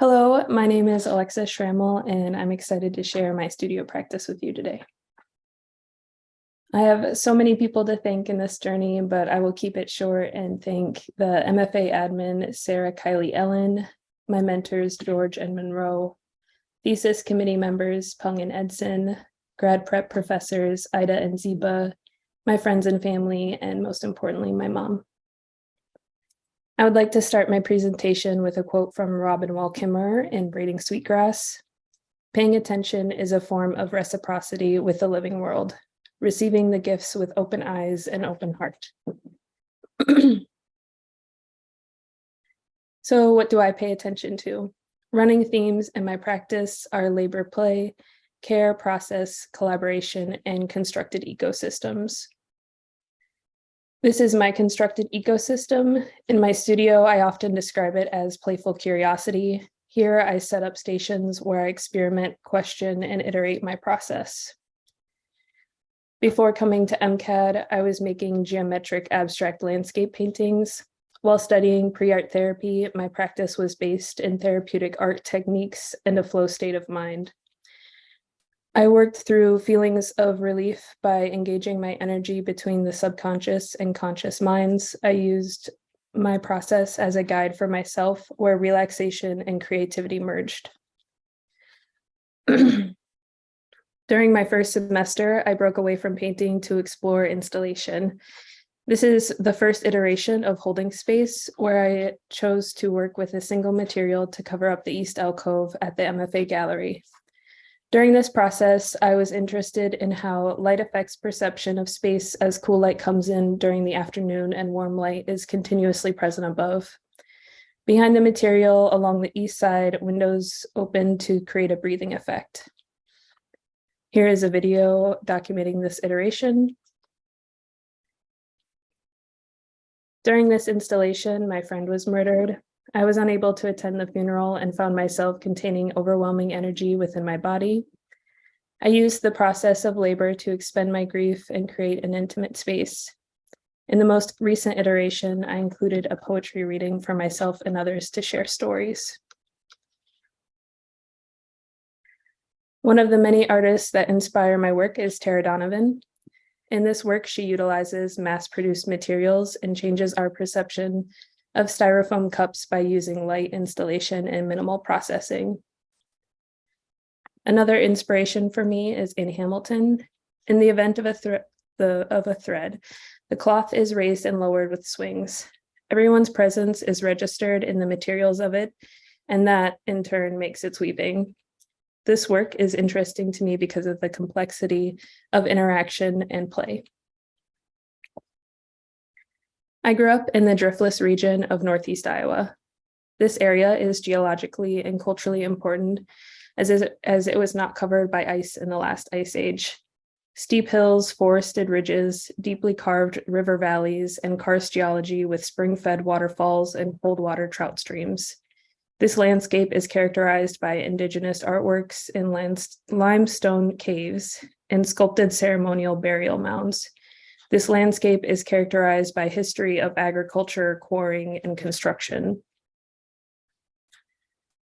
Hello, my name is Alexis Schramel, and I'm excited to share my studio practice with you today. I have so many people to thank in this journey, but I will keep it short and thank the MFA admin, Sarah Kylie Ellen, my mentors, George and Monroe, thesis committee members, Pung and Edson, grad prep professors, Ida and Ziba, my friends and family, and most importantly, my mom. I would like to start my presentation with a quote from Robin Wall Kimmerer in Braiding Sweetgrass. Paying attention is a form of reciprocity with the living world, receiving the gifts with open eyes and open heart. So what do I pay attention to? Running themes in my practice are labor play, care, process, collaboration, and constructed ecosystems. This is my constructed ecosystem. In my studio, I often describe it as playful curiosity. Here, I set up stations where I experiment, question, and iterate my process. Before coming to MCAD, I was making geometric abstract landscape paintings. While studying pre-art therapy, my practice was based in therapeutic art techniques and a flow state of mind. I worked through feelings of relief by engaging my energy between the subconscious and conscious minds. I used my process as a guide for myself where relaxation and creativity merged. During my first semester, I broke away from painting to explore installation. This is the first iteration of holding space where I chose to work with a single material to cover up the East alcove at the MFA gallery. During this process, I was interested in how light affects perception of space as cool light comes in during the afternoon and warm light is continuously present above. Behind the material along the east side, windows open to create a breathing effect. Here is a video documenting this iteration. During this installation, my friend was murdered. I was unable to attend the funeral and found myself containing overwhelming energy within my body. I used the process of labor to expend my grief and create an intimate space. In the most recent iteration, I included a poetry reading for myself and others to share stories. One of the many artists that inspire my work is Tara Donovan. In this work, she utilizes mass-produced materials and changes our perception of styrofoam cups by using light installation and minimal processing. Another inspiration for me is Anne Hamilton. In the event of a thread, the cloth is raised and lowered with swings. Everyone's presence is registered in the materials of it, and that in turn makes its weaving. This work is interesting to me because of the complexity of interaction and play. I grew up in the driftless region of Northeast Iowa. This area is geologically and culturally important as it was not covered by ice in the last ice age. Steep hills, forested ridges, deeply carved river valleys, and karst geology with spring-fed waterfalls and cold water trout streams. This landscape is characterized by indigenous artworks in limestone caves and sculpted ceremonial burial mounds. This landscape is characterized by history of agriculture, quarrying, and construction.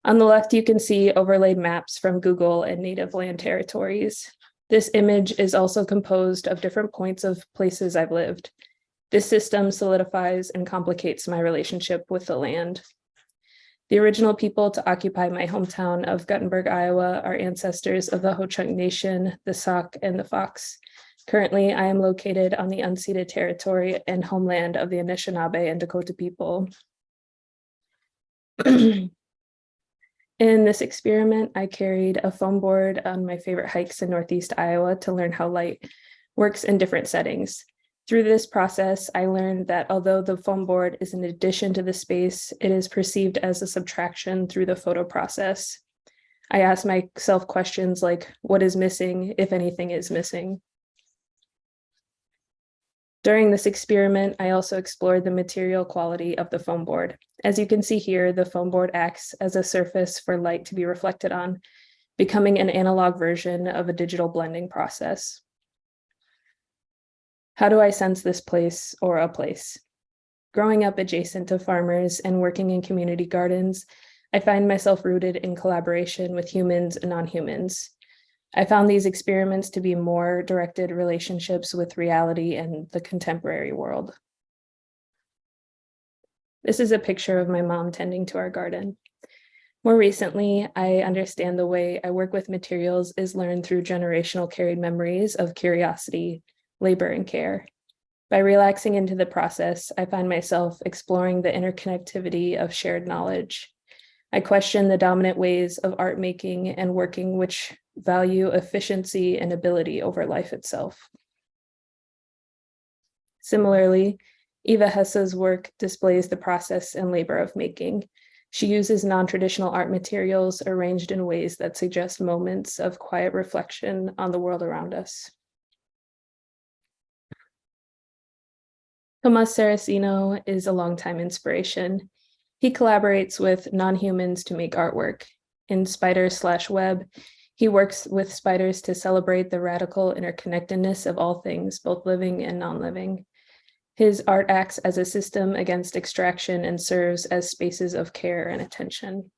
On the left, you can see overlaid maps from Google and native land territories. This image is also composed of different points of places I've lived. This system solidifies and complicates my relationship with the land. The original people to occupy my hometown of Guttenberg, Iowa, are ancestors of the Ho-Chunk Nation, the Sauk, and the Fox. Currently, I am located on the unceded territory and homeland of the Anishinaabe and Dakota people. In this experiment, I carried a foam board on my favorite hikes in Northeast Iowa to learn how light works in different settings. Through this process, I learned that although the foam board is an addition to the space, it is perceived as a subtraction through the photo process. I asked myself questions like, what is missing, if anything is missing? During this experiment, I also explored the material quality of the foam board. As you can see here, the foam board acts as a surface for light to be reflected on, becoming an analog version of a digital blending process. How do I sense this place or a place? Growing up adjacent to farmers and working in community gardens, I find myself rooted in collaboration with humans and non-humans. I found these experiments to be more directed relationships with reality and the contemporary world. This is a picture of my mom tending to our garden. More recently, I understand the way I work with materials is learned through generational carried memories of curiosity, labor, and care. By relaxing into the process, I find myself exploring the interconnectivity of shared knowledge. I question the dominant ways of art making and working which value efficiency and ability over life itself. Similarly, Eva Hesse's work displays the process and labor of making. She uses non-traditional art materials arranged in ways that suggest moments of quiet reflection on the world around us. Tomas Saraceno is a longtime inspiration. He collaborates with non-humans to make artwork. In Spider/Web, he works with spiders to celebrate the radical interconnectedness of all things, both living and non-living. His art acts as a system against extraction and serves as spaces of care and attention.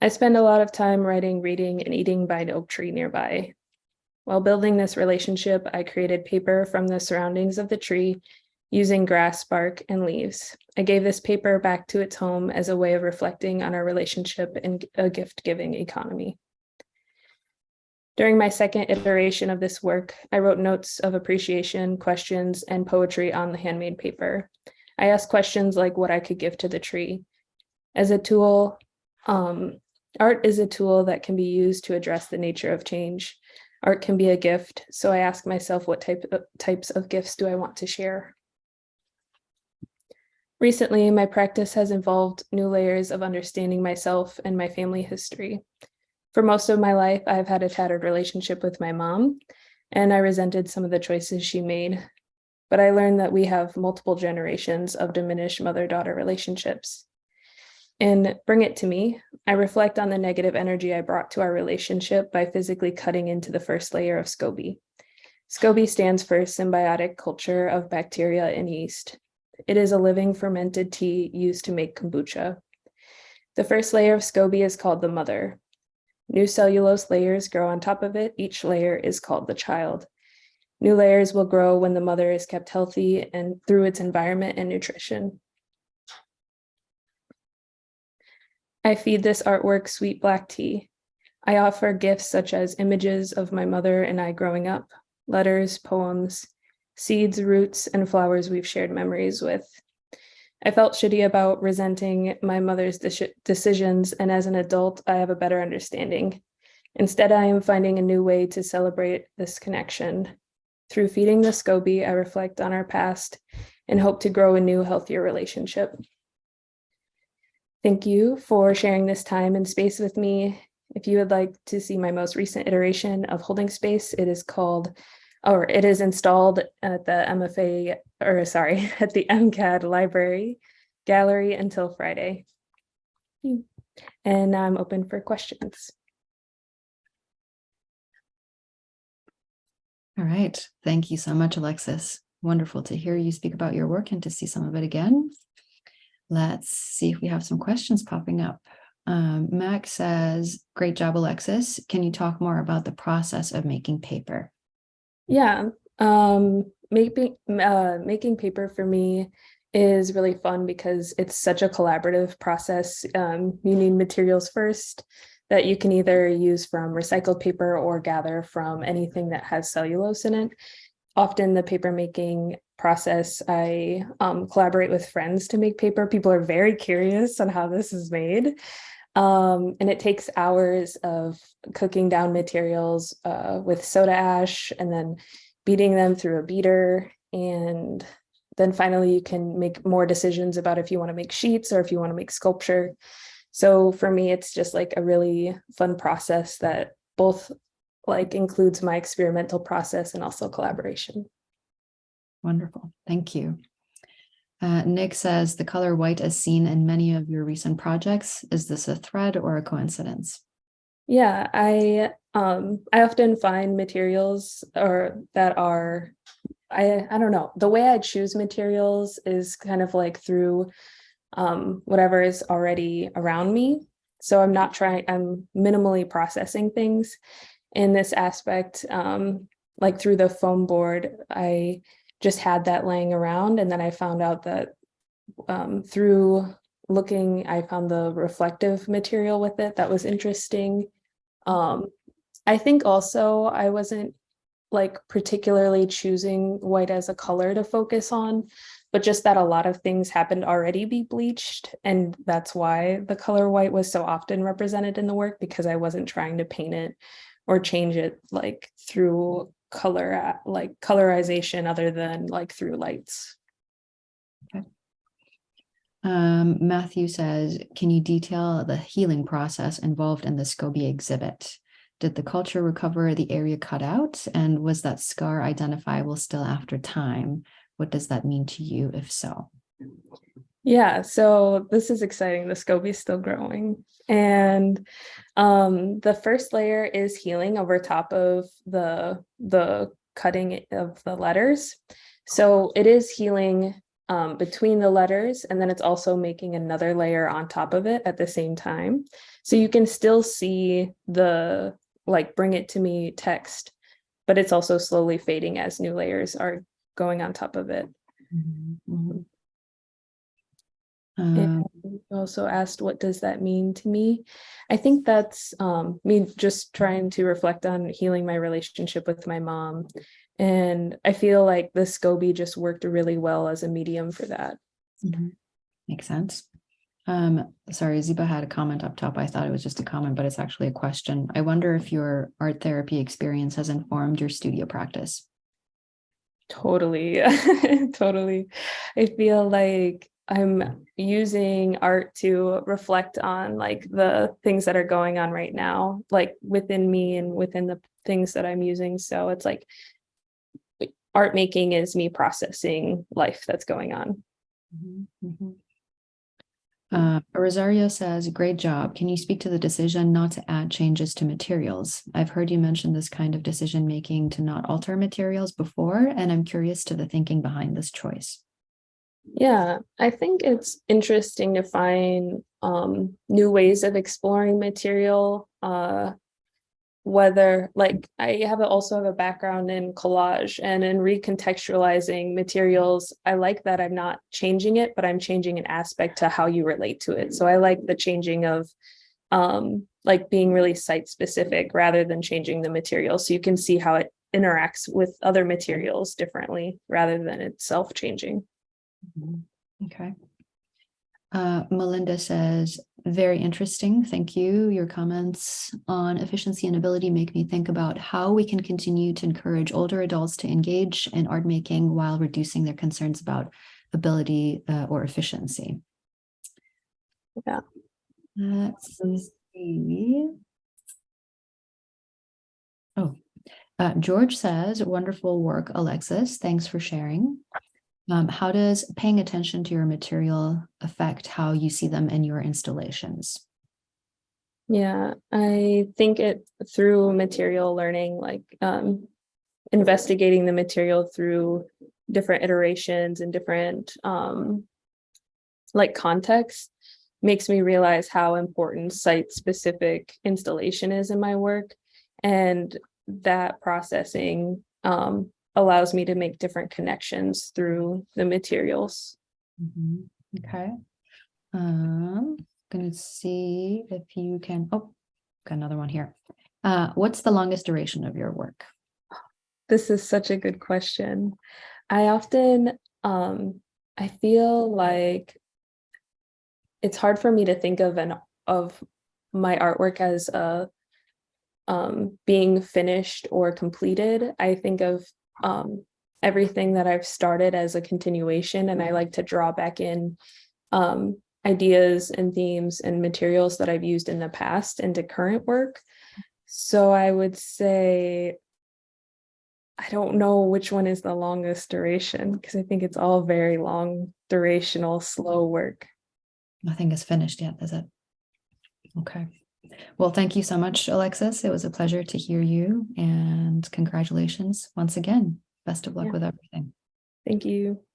I spend a lot of time writing, reading, and eating by an oak tree nearby. While building this relationship, I created paper from the surroundings of the tree using grass, bark, and leaves. I gave this paper back to its home as a way of reflecting on our relationship in a gift-giving economy. During my second iteration of this work, I wrote notes of appreciation, questions, and poetry on the handmade paper. I asked questions like what I could give to the tree. As a tool, art is a tool that can be used to address the nature of change. Art can be a gift, so I ask myself what types of gifts do I want to share? Recently, my practice has involved new layers of understanding myself and my family history. For most of my life, I've had a tattered relationship with my mom, and I resented some of the choices she made. But I learned that we have multiple generations of diminished mother-daughter relationships. In Bring It to Me, I reflect on the negative energy I brought to our relationship by physically cutting into the first layer of SCOBY. SCOBY stands for Symbiotic Culture of Bacteria and Yeast. It is a living fermented tea used to make kombucha. The first layer of SCOBY is called the mother. New cellulose layers grow on top of it. Each layer is called the child. New layers will grow when the mother is kept healthy and through its environment and nutrition. I feed this artwork sweet black tea. I offer gifts such as images of my mother and I growing up, letters, poems, seeds, roots, and flowers we've shared memories with. I felt shitty about resenting my mother's decisions, and as an adult, I have a better understanding. Instead, I am finding a new way to celebrate this connection. Through feeding the SCOBY, I reflect on our past and hope to grow a new, healthier relationship. Thank you for sharing this time and space with me. If you would like to see my most recent iteration of Holding Space, it is installed at the at the MCAD library gallery until Friday. And now I'm open for questions. All right. Thank you so much, Alexis. Wonderful to hear you speak about your work and to see some of it again. Let's see if we have some questions popping up. Max says, great job, Alexis. Can you talk more about the process of making paper? Yeah, making paper for me is really fun because it's such a collaborative process. You need materials first that you can either use from recycled paper or gather from anything that has cellulose in it. Often the paper making process, I collaborate with friends to make paper. People are very curious on how this is made. And it takes hours of cooking down materials with soda ash and then beating them through a beater. And then finally you can make more decisions about if you want to make sheets or if you want to make sculpture. So for me, it's just like a really fun process that both like includes my experimental process and also collaboration. Wonderful. Thank you. Nick says, the color white as seen in many of your recent projects, is this a thread or a coincidence? Yeah, I often find materials or that are, I don't know, the way I choose materials is kind of like through whatever is already around me. So I'm minimally processing things in this aspect. Like through the foam board, I just had that laying around, and then I found out that through looking, I found the reflective material with it that was interesting. I think also I wasn't like particularly choosing white as a color to focus on, but just that a lot of things happened already be bleached, and that's why the color white was so often represented in the work, because I wasn't trying to paint it or change it like through color, like colorization, other than like through lights. Okay. Matthew says, can you detail the healing process involved in the SCOBY exhibit? Did the culture recover the area cut out? And was that scar identifiable still after time? What does that mean to you, if so? Yeah, so this is exciting. The SCOBY is still growing. And the first layer is healing over top of the cutting of the letters. So it is healing between the letters, and then it's also making another layer on top of it at the same time. So you can still see the like bring it to me text, but it's also slowly fading as new layers are going on top of it. Mm-hmm. And you also asked, what does that mean to me? I think that's me just trying to reflect on healing my relationship with my mom. And I feel like the SCOBY just worked really well as a medium for that. Mm-hmm. Makes sense. Sorry, Ziba had a comment up top. I thought it was just a comment, but it's actually a question. I wonder if your art therapy experience has informed your studio practice. Totally. Totally. I feel like I'm using art to reflect on like the things that are going on right now, like within me and within the things that I'm using. So it's like art making is me processing life that's going on. Mm-hmm. Rosario says, great job. Can you speak to the decision not to add changes to materials? I've heard you mention this kind of decision making to not alter materials before, and I'm curious to the thinking behind this choice. Yeah, I think it's interesting to find new ways of exploring material, whether like I also have a background in collage and in recontextualizing materials. I like that I'm not changing it, but I'm changing an aspect to how you relate to it. So I like the changing of like being really site specific rather than changing the material, so you can see how it interacts with other materials differently rather than itself changing. Okay. Melinda says, very interesting. Thank you. Your comments on efficiency and ability make me think about how we can continue to encourage older adults to engage in art making while reducing their concerns about ability or efficiency. Yeah. Let's see. Oh, George says, wonderful work, Alexis. Thanks for sharing. How does paying attention to your material affect how you see them in your installations? Yeah, I think it through material learning, like investigating the material through different iterations and different like context, makes me realize how important site-specific installation is in my work. And that processing allows me to make different connections through the materials. Okay. Gonna see if you can, oh, got another one here. What's the longest duration of your work? This is such a good question. I often I feel like it's hard for me to think of my artwork as a being finished or completed. I think of everything that I've started as a continuation, and I like to draw back in ideas and themes and materials that I've used in the past into current work. So I would say, I don't know which one is the longest duration, because I think it's all very long durational, slow work. Nothing is finished yet, is it? Okay. Well, thank you so much, Alexis. It was a pleasure to hear you, and congratulations once again. Best of luck with everything. Thank you.